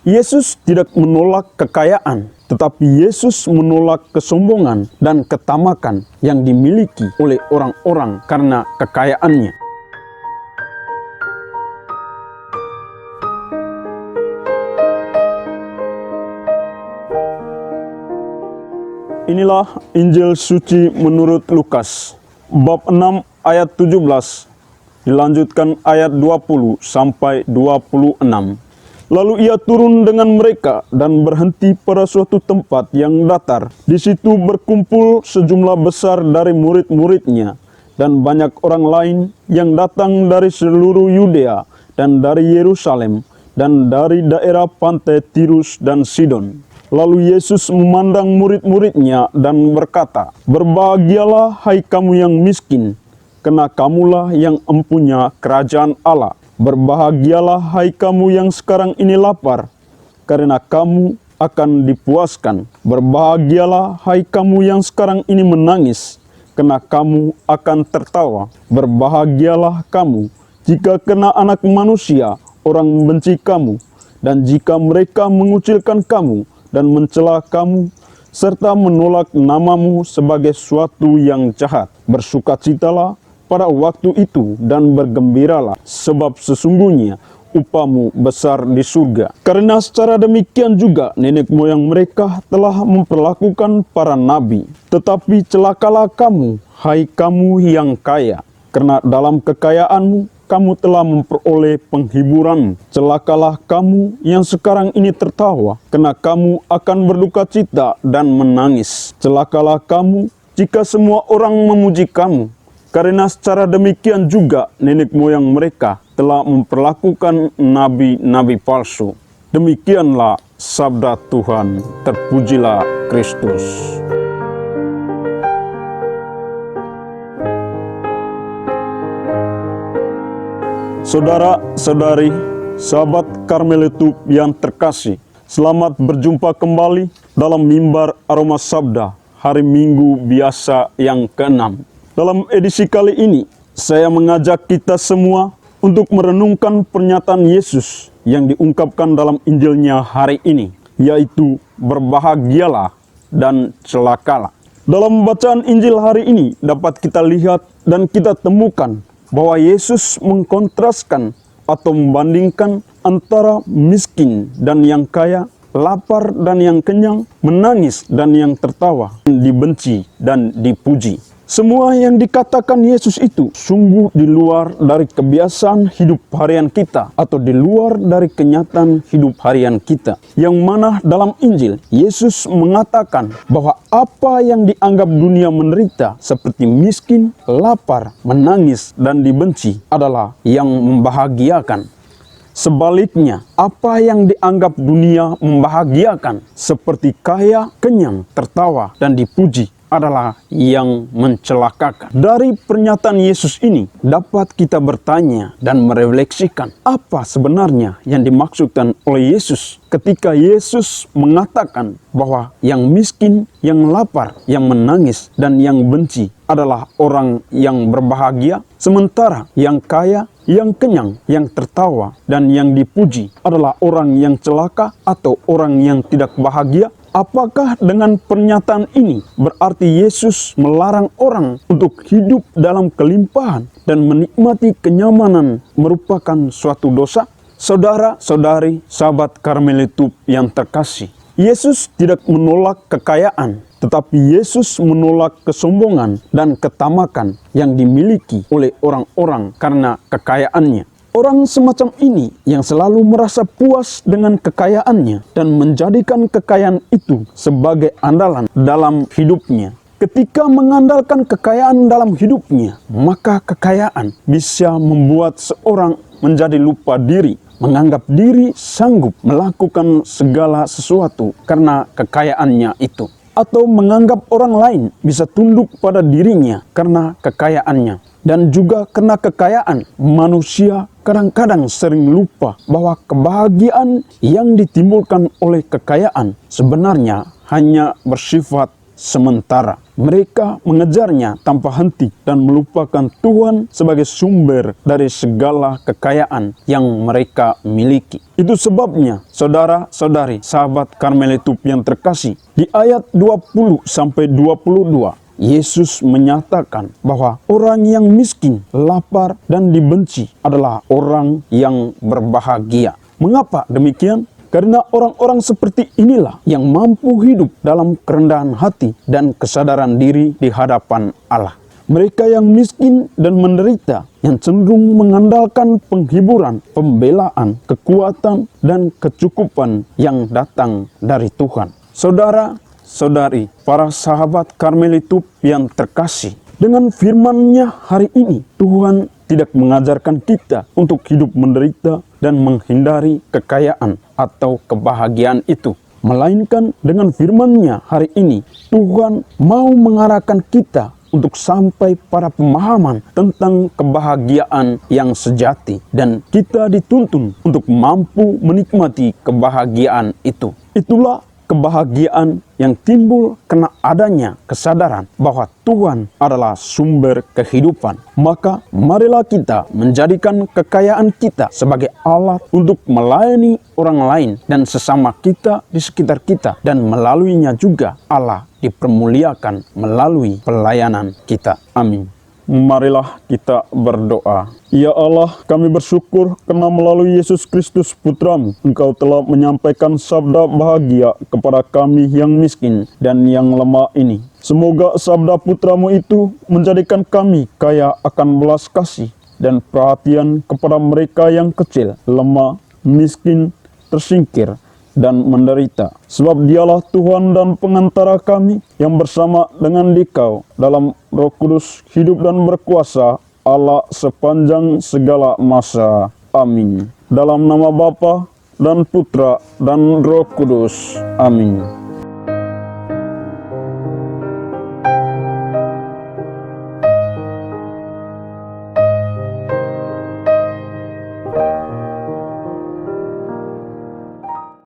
Yesus tidak menolak kekayaan, tetapi Yesus menolak kesombongan dan ketamakan yang dimiliki oleh orang-orang karena kekayaannya. Inilah Injil suci menurut Lukas, bab 6 ayat 17, dilanjutkan ayat 20 sampai 26. Lalu ia turun dengan mereka dan berhenti pada suatu tempat yang datar. Di situ berkumpul sejumlah besar dari murid-muridnya dan banyak orang lain yang datang dari seluruh Yudea dan dari Yerusalem dan dari daerah pantai Tirus dan Sidon. Lalu Yesus memandang murid-muridnya dan berkata, "Berbahagialah hai kamu yang miskin, karena kamulah yang empunya kerajaan Allah. Berbahagialah hai kamu yang sekarang ini lapar, karena kamu akan dipuaskan. Berbahagialah hai kamu yang sekarang ini menangis, karena kamu akan tertawa. Berbahagialah kamu jika karena Anak Manusia orang membenci kamu, dan jika mereka mengucilkan kamu dan mencela kamu, serta menolak namamu sebagai suatu yang jahat. Bersukacitalah pada waktu itu dan bergembiralah, sebab sesungguhnya upahmu besar di surga. Karena secara demikian juga nenek moyang mereka telah memperlakukan para nabi. Tetapi celakalah kamu, hai kamu yang kaya, karena dalam kekayaanmu kamu telah memperoleh penghiburan. Celakalah kamu yang sekarang ini tertawa, karena kamu akan berduka cita dan menangis. Celakalah kamu jika semua orang memuji kamu, karena secara demikian juga nenek moyang mereka telah memperlakukan nabi-nabi palsu. Demikianlah sabda Tuhan. Terpujilah Kristus. Saudara-saudari, sahabat Karmelitu yang terkasih, selamat berjumpa kembali dalam mimbar Aroma Sabda hari Minggu biasa yang ke-6. Dalam edisi kali ini, saya mengajak kita semua untuk merenungkan pernyataan Yesus yang diungkapkan dalam Injilnya hari ini, yaitu berbahagialah dan celakalah. Dalam bacaan Injil hari ini dapat kita lihat dan kita temukan bahwa Yesus mengkontraskan atau membandingkan antara miskin dan yang kaya, lapar dan yang kenyang, menangis dan yang tertawa, dibenci dan dipuji. Semua yang dikatakan Yesus itu sungguh di luar dari kebiasaan hidup harian kita atau di luar dari kenyataan hidup harian kita. Yang mana dalam Injil, Yesus mengatakan bahwa apa yang dianggap dunia menderita seperti miskin, lapar, menangis, dan dibenci adalah yang membahagiakan. Sebaliknya, apa yang dianggap dunia membahagiakan seperti kaya, kenyang, tertawa, dan dipuji adalah yang mencelakakan. Dari pernyataan Yesus ini dapat kita bertanya dan merefleksikan apa sebenarnya yang dimaksudkan oleh Yesus ketika Yesus mengatakan bahwa yang miskin, yang lapar, yang menangis, dan yang benci adalah orang yang berbahagia, sementara yang kaya, yang kenyang, yang tertawa, dan yang dipuji adalah orang yang celaka atau orang yang tidak bahagia. Apakah dengan pernyataan ini berarti Yesus melarang orang untuk hidup dalam kelimpahan dan menikmati kenyamanan merupakan suatu dosa? Saudara-saudari, sahabat Karmelitu yang terkasih, Yesus tidak menolak kekayaan, tetapi Yesus menolak kesombongan dan ketamakan yang dimiliki oleh orang-orang karena kekayaannya. Orang semacam ini yang selalu merasa puas dengan kekayaannya dan menjadikan kekayaan itu sebagai andalan dalam hidupnya. Ketika mengandalkan kekayaan dalam hidupnya, maka kekayaan bisa membuat seorang menjadi lupa diri, menganggap diri sanggup melakukan segala sesuatu karena kekayaannya itu. Atau menganggap orang lain bisa tunduk pada dirinya karena kekayaannya. Dan juga karena kekayaan, manusia kadang-kadang sering lupa bahwa kebahagiaan yang ditimbulkan oleh kekayaan sebenarnya hanya bersifat sementara. Mereka mengejarnya tanpa henti dan melupakan Tuhan sebagai sumber dari segala kekayaan yang mereka miliki. Itu sebabnya, saudara-saudari, sahabat Karmelitup yang terkasih, di ayat 20-22, Yesus menyatakan bahwa orang yang miskin, lapar, dan dibenci adalah orang yang berbahagia. Mengapa demikian? Karena orang-orang seperti inilah yang mampu hidup dalam kerendahan hati dan kesadaran diri di hadapan Allah. Mereka yang miskin dan menderita, yang cenderung mengandalkan penghiburan, pembelaan, kekuatan, dan kecukupan yang datang dari Tuhan. Saudara-saudari, para sahabat Karmelitup yang terkasih, dengan firman-Nya hari ini, Tuhan tidak mengajarkan kita untuk hidup menderita dan menghindari kekayaan atau kebahagiaan itu. Melainkan dengan firman-Nya hari ini, Tuhan mau mengarahkan kita untuk sampai pada pemahaman tentang kebahagiaan yang sejati. Dan kita dituntun untuk mampu menikmati kebahagiaan itu. Itulah kebahagiaan yang timbul karena adanya kesadaran bahwa Tuhan adalah sumber kehidupan. Maka marilah kita menjadikan kekayaan kita sebagai alat untuk melayani orang lain dan sesama kita di sekitar kita, dan melaluinya juga Allah dipermuliakan melalui pelayanan kita. Amin. Marilah kita berdoa. Ya Allah, kami bersyukur karena melalui Yesus Kristus Putra-Mu, Engkau telah menyampaikan sabda bahagia kepada kami yang miskin dan yang lemah ini. Semoga sabda Putra-Mu itu menjadikan kami kaya akan belas kasih dan perhatian kepada mereka yang kecil, lemah, miskin, tersingkir, dan menderita. Sebab Dialah Tuhan dan pengantara kami yang bersama dengan Dikau dalam Roh Kudus hidup dan berkuasa Allah sepanjang segala masa. Amin. Dalam nama Bapa dan Putra dan Roh Kudus. Amin.